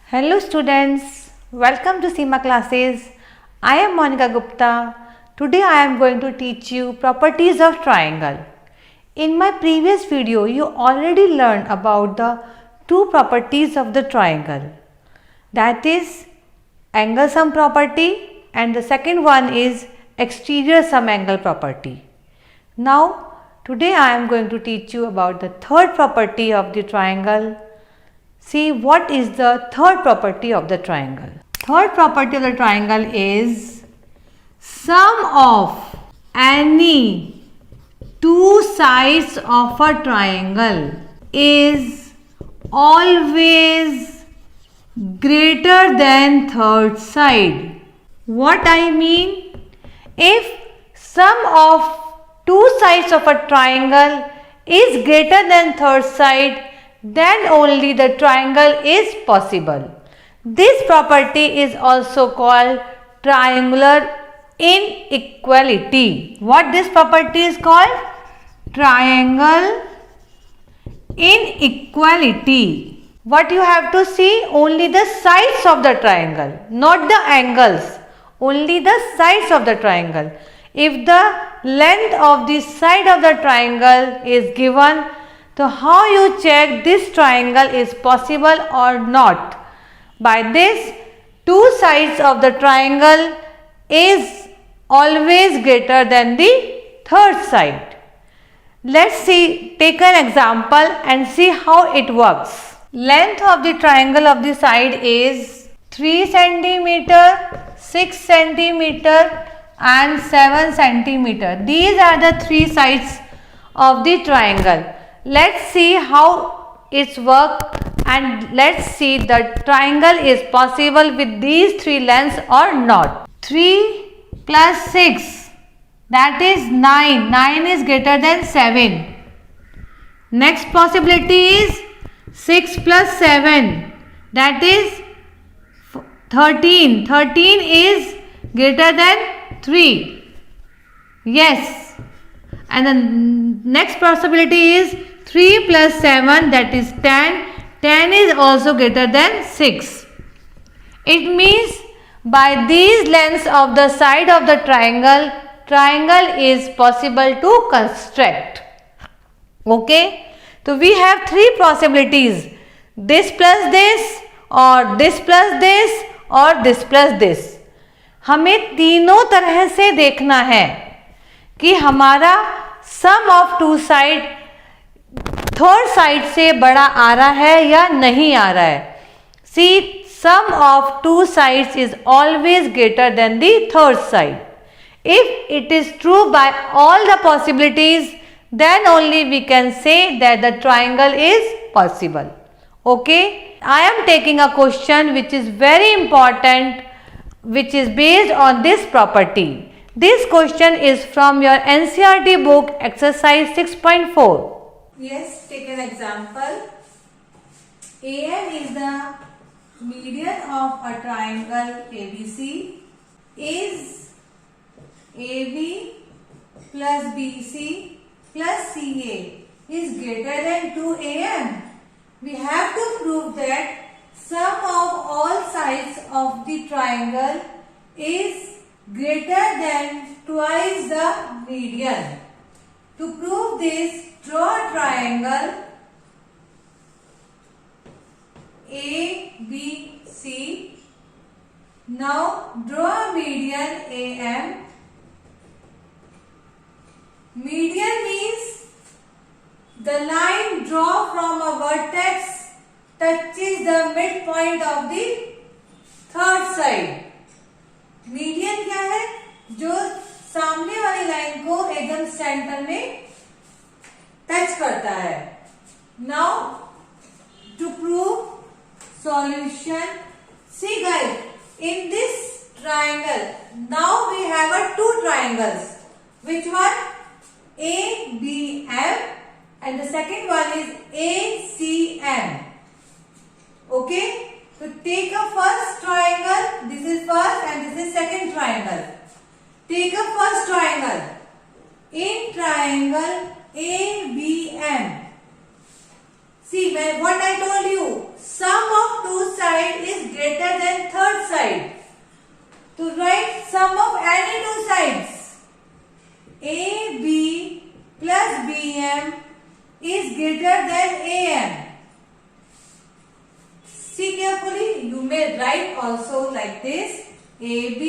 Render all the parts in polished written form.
Hello students, welcome to Seema classes. I am Monica Gupta. Today I am going to teach you properties of triangle. In my previous video, you already learned about the two properties of the triangle. That is angle sum property and the second one is exterior sum angle property. Now today I am going to teach you about the third property of the triangle. See what is the third property of the triangle. Third property of the triangle is sum of any two sides of a triangle is always greater than third side. What I mean? If sum of two sides of a triangle is greater than third side, then only the triangle is possible. This property is also called triangular inequality. What this property is called? Triangle inequality. What you have to see? Only the sides of the triangle, not the angles. Only the sides of the triangle. If the length of the side of the triangle is given, so how you check this triangle is possible or not? By this, two sides of the triangle is always greater than the third side. Let's see, take an example and see how it works. Length of the triangle of the side is 3 cm, 6 cm and 7 cm. These are the three sides of the triangle. Let's see how it's work and let's see the triangle is possible with these three lengths or not. 3 plus 6, that is 9. 9 is greater than 7. Next possibility is 6 plus 7, that is 13. 13 is greater than 3. Yes. And the next possibility is 3 plus 7, that is 10. 10 is also greater than 6. It means by these lengths of the side of the triangle is possible to construct. Okay. So we have three possibilities. This plus this or this plus this or this plus this. हमें तीनों तरह से देखना है कि हमारा sum of two side third side से बड़ा आ रहा है या नहीं आ रहा है. See sum of two sides is always greater than the third side. If it is true by all the possibilities, then only we can say that the triangle is possible. Okay, I am taking a question which is very important, which is based on this property. This question is from your NCERT book exercise 6.4. Yes, take an example. AN is the median of a triangle ABC. Is AB plus BC plus CA is greater than 2AM. We have to prove that sum of all sides of the triangle is greater than twice the median. To prove this, draw a triangle ABC. Now draw a median AM. Median means the line draw from a vertex touches the midpoint of the third side. Median क्या है? जो सामने वाली line को एकदम centre में touch करता है. Now to prove solution, see guys, in this triangle now we have a two triangles. Which one? ABM and the second one is ACM. Okay, so take a first triangle. This is first and this is second triangle. Take a first triangle. In triangle ABM, see what I told you, sum of two sides is may write also like this: AB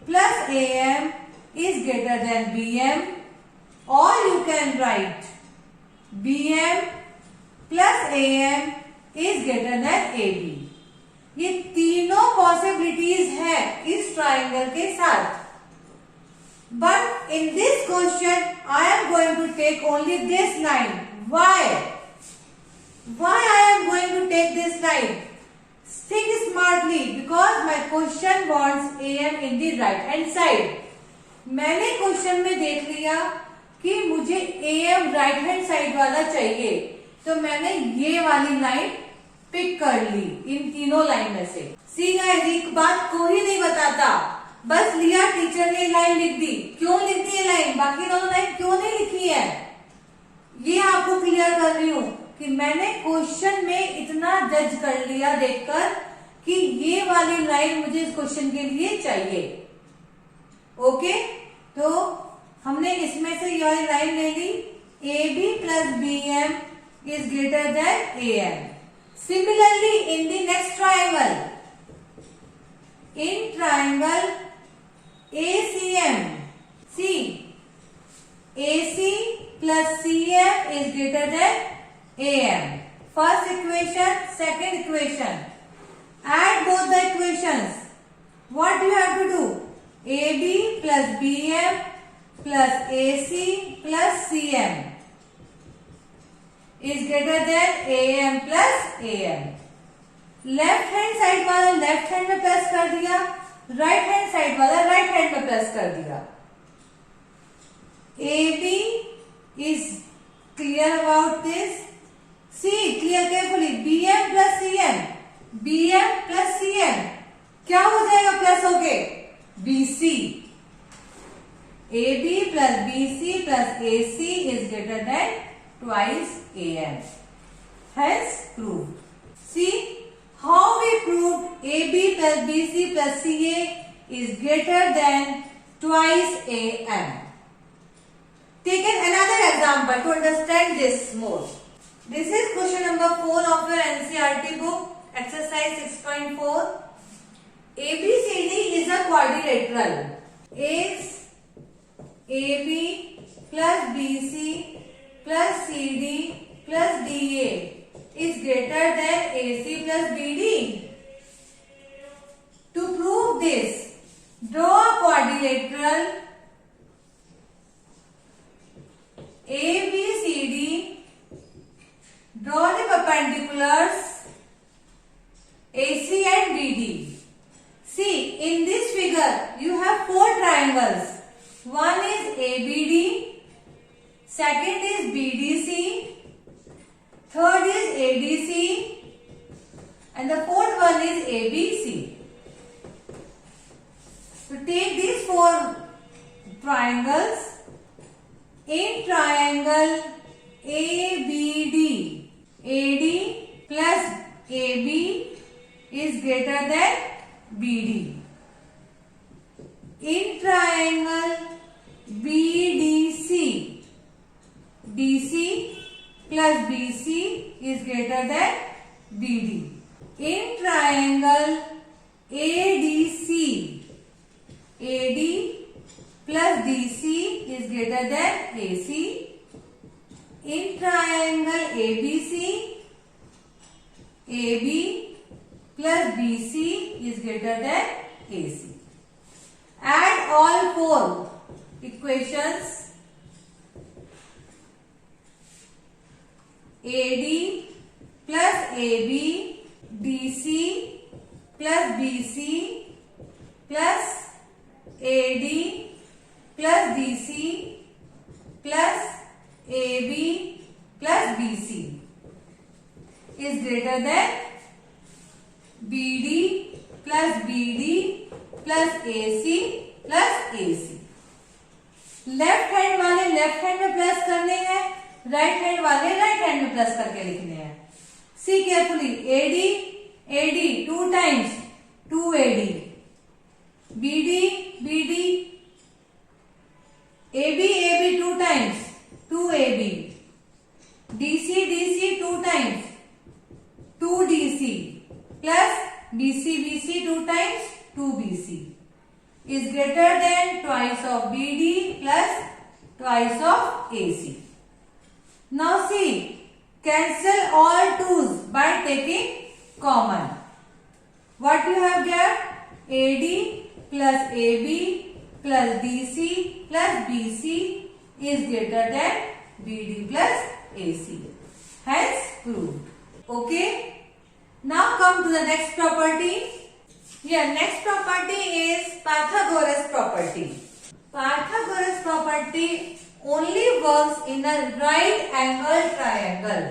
plus AM is greater than BM, or you can write BM plus AM is greater than AB. ये तीनों possibilities है इस triangle के साथ. But in this question, I am going to take only this line. Why? Why I am going to take this line? Think smartly, because my question wants AM in the right hand side. मैंने question में देख लिया कि मुझे AM right hand side वाला चाहिए, तो मैंने ये वाली लाइन पिक कर ली इन तीनों लाइन में से. सी गाइस, एक बात कोई नहीं बताता, बस लिया टीचर ने लाइन लिख दी. क्यों लिख दी है लाइन, बाकी दोनों लाइन क्यों नहीं लिखी है, ये आपको क्लियर कर रही हूं कि मैंने क्वेश्चन में इतना जज कर लिया देखकर कि ये वाली लाइन मुझे इस क्वेश्चन के लिए चाहिए. ओके, तो हमने इसमें से ये वाली लाइन ले ली, AB plus BM is greater than AM. Similarly in the next triangle, in triangle ACM, see, AC plus CM is greater than AM. First equation, second equation. Add both the equations. What do you have to do? AB plus BM plus AC plus CM is greater than AM plus AM. Left hand side वाला left hand में plus कर दिया, right hand side वाला right hand में plus कर दिया. AB is clear about this. See, clear carefully. BM plus CM, BM plus CM क्या हो जाएगा प्लस होके? BC. AB plus BC plus AC is greater than twice AM. Hence proved. See how we proved AB plus BC plus CA is greater than twice AM. Taken another example to understand this more. This is question number 4 of your NCERT book, exercise 6.4. ABCD is a quadrilateral. Is AB plus BC plus CD plus DA is greater than AC plus BD. To prove this, draw a quadrilateral ABCD. Draw the perpendiculars AC and BD. See, in this figure you have 4 triangles. One is ABD, second is BDC, third is ADC, and the fourth one is ABC. So take these 4 triangles. In triangle ABD, AD plus AB is greater than BD. In triangle BDC, DC plus BC is greater than BD. In triangle ADC, AD plus DC is greater than AC. In triangle ABC, AB plus BC is greater than AC. Add all 4 equations. AD plus AB, DC plus BC plus AD plus DC plus AB plus BC is greater than BD plus BD plus AC plus AC. Left hand वाले left hand में plus करने हैं, right hand वाले right hand में plus करके लिखने हैं. See carefully. AD AD 2 times 2AD. BD BD AB AB 2 times 2AB. DC DC 2 times 2DC plus BC 2 times 2BC is greater than twice of BD plus twice of AC. Now see, cancel all 2's by taking common. What you have got? AD plus AB plus DC plus BC is greater than BD plus AC. Hence proved. Okay. Now come to the next property. Here next property is Pythagoras property. Pythagoras property only works in a right angle triangle.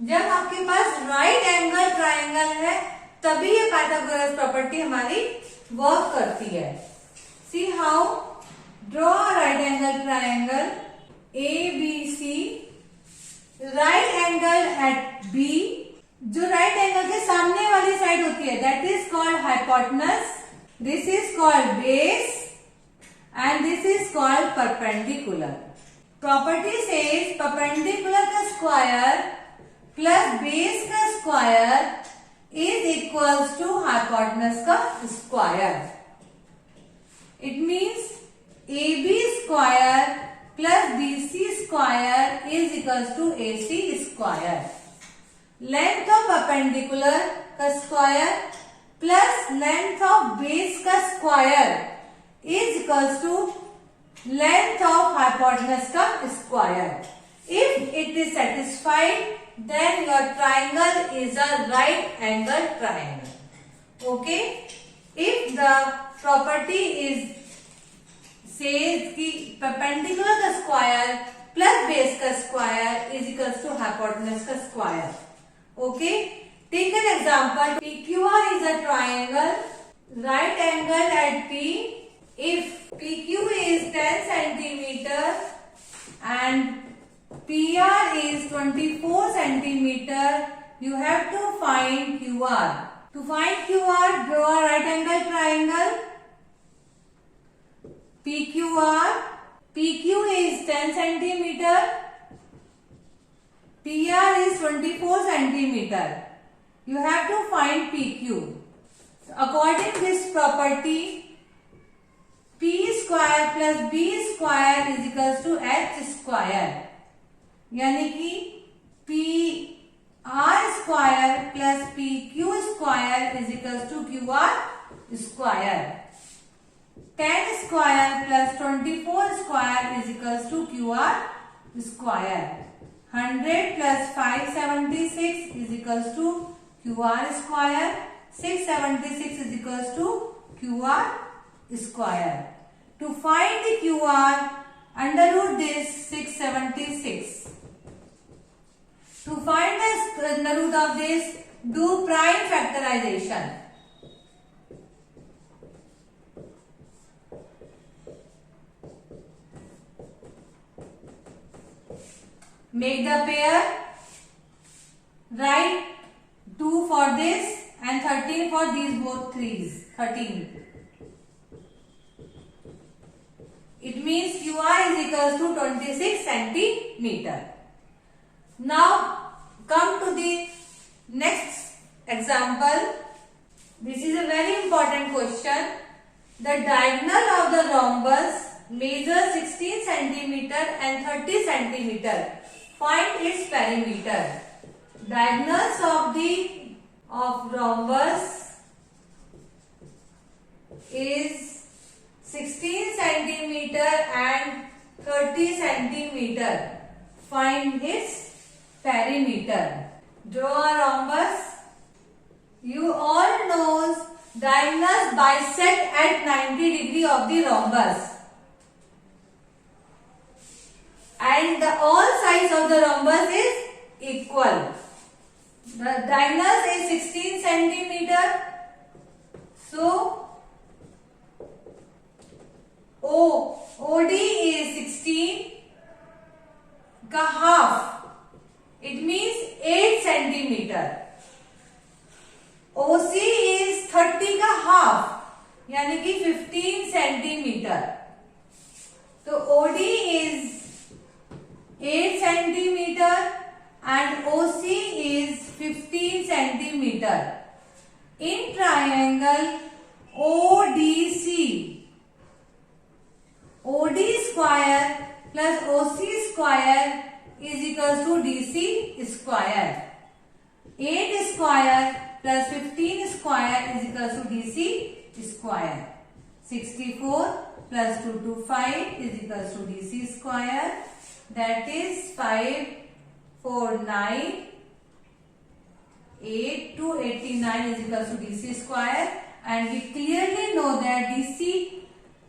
जब आपके पास right angle triangle है तभी ये Pythagoras property हमारी work करती है. See how. Draw right angle triangle ABC, right angle at B. जो right angle के सामने वाली साइड होती है that is called hypotenuse, this is called base and this is called perpendicular. Property says perpendicular का square plus base का square is equals to hypotenuse का square. It means AB square plus BC square is equals to AC square. Length of perpendicular का square plus length of base का square is equals to length of hypotenuse का square. If it is satisfied, then your triangle is a right angle triangle. Okay. If the property is says कि perpendicular का square plus base का square is equals to hypotenuse का square. Okay. Take an example. PQR is a triangle. Right angle at P. If PQ is 10 centimeter and PR is 24 centimeter, you have to find QR. To find QR, draw a right angle triangle. PQR. PQ is 10 centimeter. PR is 24 centimeter. You have to find PQ. So according to this property, P square plus B square is equals to H square. यानी कि P R square plus P Q square is equals to Q R square. 10 square plus 24 square is equals to Q R square. 100 plus 576 is equals to Q R square. 676 is equals to Q R square. To find the Q R, under root this 676. To find the under root of this, do prime factorization. Make the pair. Write 2 for this and 13 for these both 3's. 13. It means QR is equals to 26 centimeter. Now come to the next example. This is a very important question. The diagonal of the rhombus measures 16 centimeter and 30 centimeter. Find its perimeter. Diagonals of rhombus is 16 centimeter and 30 centimeter. Find its perimeter. Draw a rhombus. You all knows diagonals bisect at 90 degree of the rhombus. And all sides of the rhombus is equal. The diagonals is 16 centimeter. So OD is 16 का half. It means 8 centimeter. OC is 30 का half, यानी कि 15 centimeter. तो OD is 8 centimeter and OC is 15 centimeter. In triangle ODC, OD square plus OC square is equals to DC square. 8 square plus 15 square is equals to DC square. 64 plus 225 is equals to DC square. That is 5, 4, 9. 8 to 89 is equals to DC square, and we clearly know that DC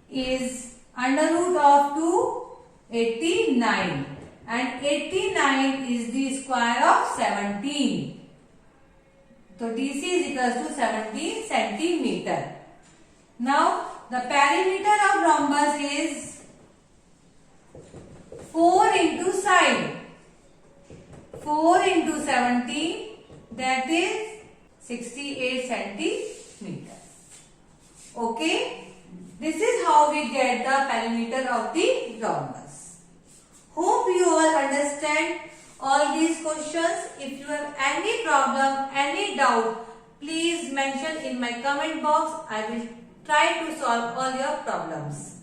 is under root of 289, and 89 is the square of 17. So DC is equals to 17 centimeter. Now the perimeter of rhombus is 4 into side. 4 into 17, that is 68 centimeters. Okay. This is how we get the perimeter of the rhombus. Hope you all understand all these questions. If you have any problem, any doubt, please mention in my comment box. I will try to solve all your problems.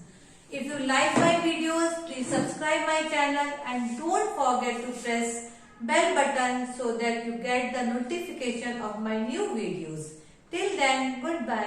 If you like my videos, please subscribe my channel and don't forget to press bell button so that you get the notification of my new videos. Till then, goodbye.